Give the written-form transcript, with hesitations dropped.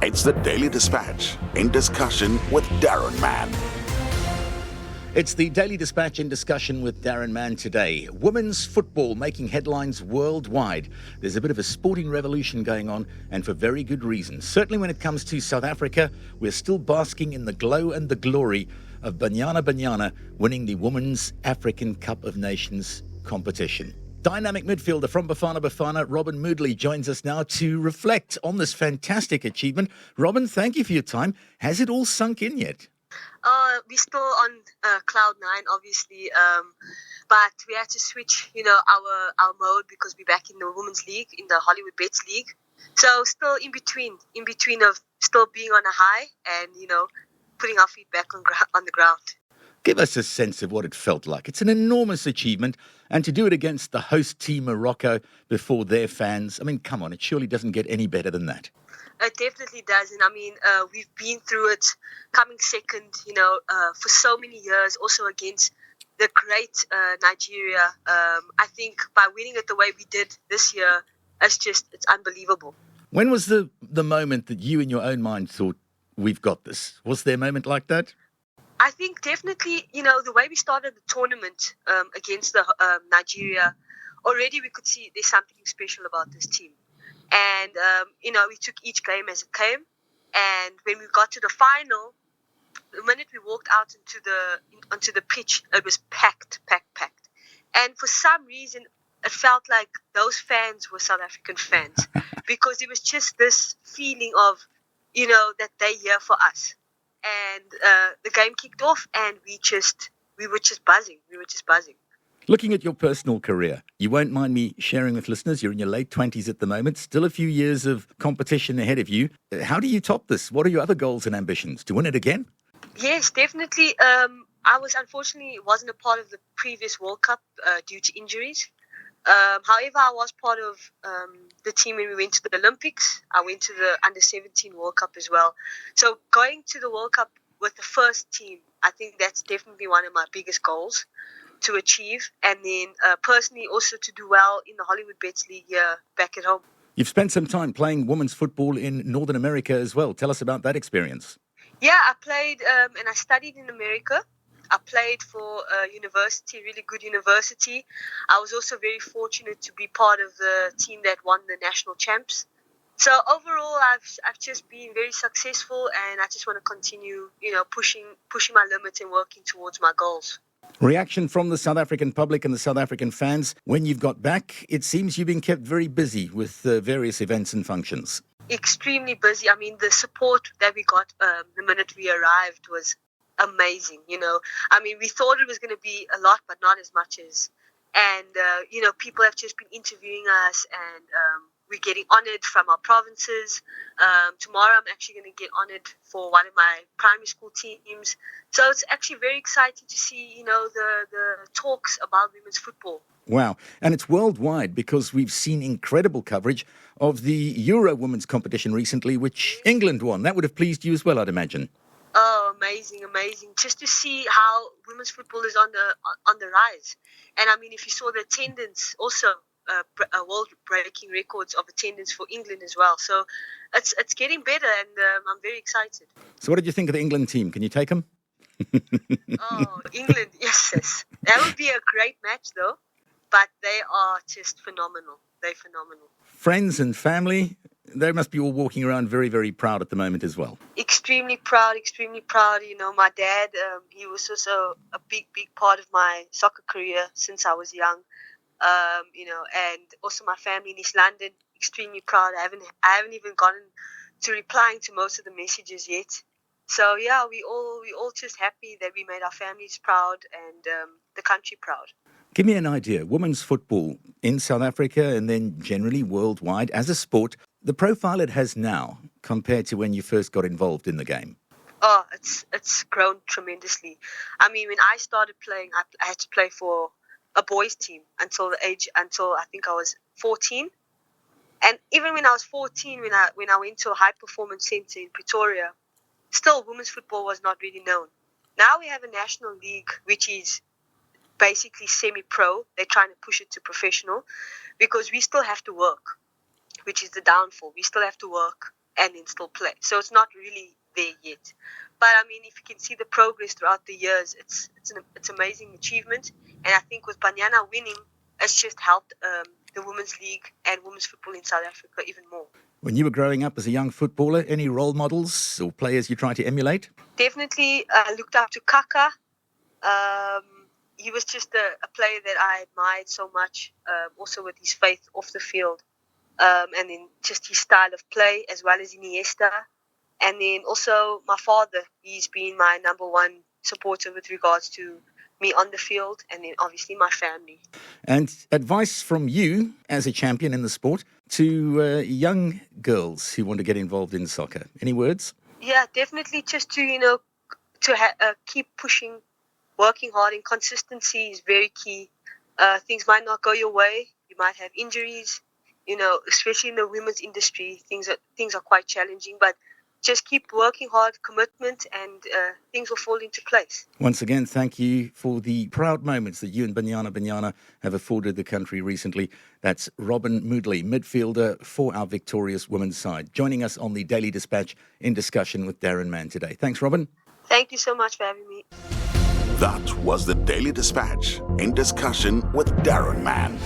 It's the Daily Dispatch in discussion with Daron Mann. It's the Daily Dispatch in discussion with Daron Mann today. Women's football making headlines worldwide. There's a bit of a sporting revolution going on, and for very good reason. Certainly when it comes to South Africa, we're still basking in the glow and the glory of Banyana Banyana winning the Women's African Cup of Nations competition. Dynamic midfielder from Bafana Bafana, Robyn Moodaly, joins us now to reflect on this fantastic achievement. Robyn, thank you for your time. Has it all sunk in yet? We're still on cloud nine, obviously, but we had to switch, our mode because we're back in the Women's League, in the Hollywood Bets League. So still in between of still being on a high and, putting our feet back on the ground. Give us a sense of what it felt like. It's an enormous achievement, and to do it against the host team Morocco before their fans, come on, it surely doesn't get any better than that. It definitely doesn't. We've been through it, coming second, for so many years, also against the great Nigeria. I think by winning it the way we did this year, it's unbelievable. When was the moment that you in your own mind thought, we've got this? Was there a moment like that? I think definitely, the way we started the tournament against the Nigeria, already we could see there's something special about this team. And, we took each game as it came. And when we got to the final, the minute we walked out onto the pitch, it was packed. And for some reason, it felt like those fans were South African fans because it was just this feeling of, that they're here for us. And the game kicked off and we were just buzzing. Looking at your personal career, you won't mind me sharing with listeners, you're in your late 20s at the moment, still a few years of competition ahead of you. How do you top this? What are your other goals and ambitions? To win it again? Yes, definitely. I wasn't a part of the previous World Cup due to injuries. However, I was part of the team when we went to the Olympics. I went to the Under-17 World Cup as well. So going to the World Cup with the first team, I think that's definitely one of my biggest goals to achieve. And then personally also to do well in the Hollywood Bets League here back at home. You've spent some time playing women's football in Northern America as well. Tell us about that experience. Yeah, I played and I studied in America. I played for a university, really good university. I was also very fortunate to be part of the team that won the national champs. So overall, I've just been very successful, and I just want to continue, pushing my limits and working towards my goals. Reaction from the South African public and the South African fans. When you've got back, it seems you've been kept very busy with various events and functions. Extremely busy. The support that we got the minute we arrived was amazing. We thought it was going to be a lot, but not as much as. And, people have just been interviewing us, and we're getting honored from our provinces. Tomorrow I'm actually going to get honored for one of my primary school teams. So it's actually very exciting to see, the talks about women's football. Wow. And it's worldwide because we've seen incredible coverage of the Euro women's competition recently, which England won. That would have pleased you as well, I'd imagine. Oh, amazing. Just to see how women's football is on the rise. And if you saw the attendance also, world-breaking records of attendance for England as well. So it's getting better, and I'm very excited. So what did you think of the England team? Can you take them? Oh, England, yes. That would be a great match, though. But they are just phenomenal. They're phenomenal. Friends and family, they must be all walking around very, very proud at the moment as well. Extremely proud. My dad, he was also a big part of my soccer career since I was young. And also my family in East London, extremely proud. I haven't even gotten to replying to most of the messages yet. So yeah, we all just happy that we made our families proud and the country proud. Give me an idea. Women's football in South Africa and then generally worldwide as a sport, the profile it has now compared to when you first got involved in the game. Oh, it's grown tremendously. When I started playing, I had to play for a boys' team until I think I was 14. And even when I was 14, when I went to a high performance centre in Pretoria, still women's football was not really known. Now we have a national league which is basically semi-pro. They're trying to push it to professional because we still have to work, which is the downfall. We still have to work. and then still play. So it's not really there yet. But I mean, if you can see the progress throughout the years, it's amazing achievement. And I think with Banyana winning, it's just helped the women's league and women's football in South Africa even more. When you were growing up as a young footballer, any role models or players you tried to emulate? Definitely looked up to Kaka. He was just a player that I admired so much, also with his faith off the field. And then just his style of play, as well as Iniesta. And then also my father, he's been my number one supporter with regards to me on the field, and then obviously my family. And advice from you as a champion in the sport to young girls who want to get involved in soccer. Any words? Yeah, definitely just to, keep pushing, working hard, and consistency is very key. Things might not go your way. You might have injuries, especially in the women's industry. Things are quite challenging, but just keep working hard, commitment, and things will fall into place. Once again, thank you for the proud moments that you and Banyana Banyana have afforded the country recently. That's Robyn Moodaly, midfielder for our victorious women's side, joining us on the Daily Dispatch in discussion with Daron Mann today. Thanks, Robyn. Thank you so much for having me. That was the Daily Dispatch in discussion with Daron Mann.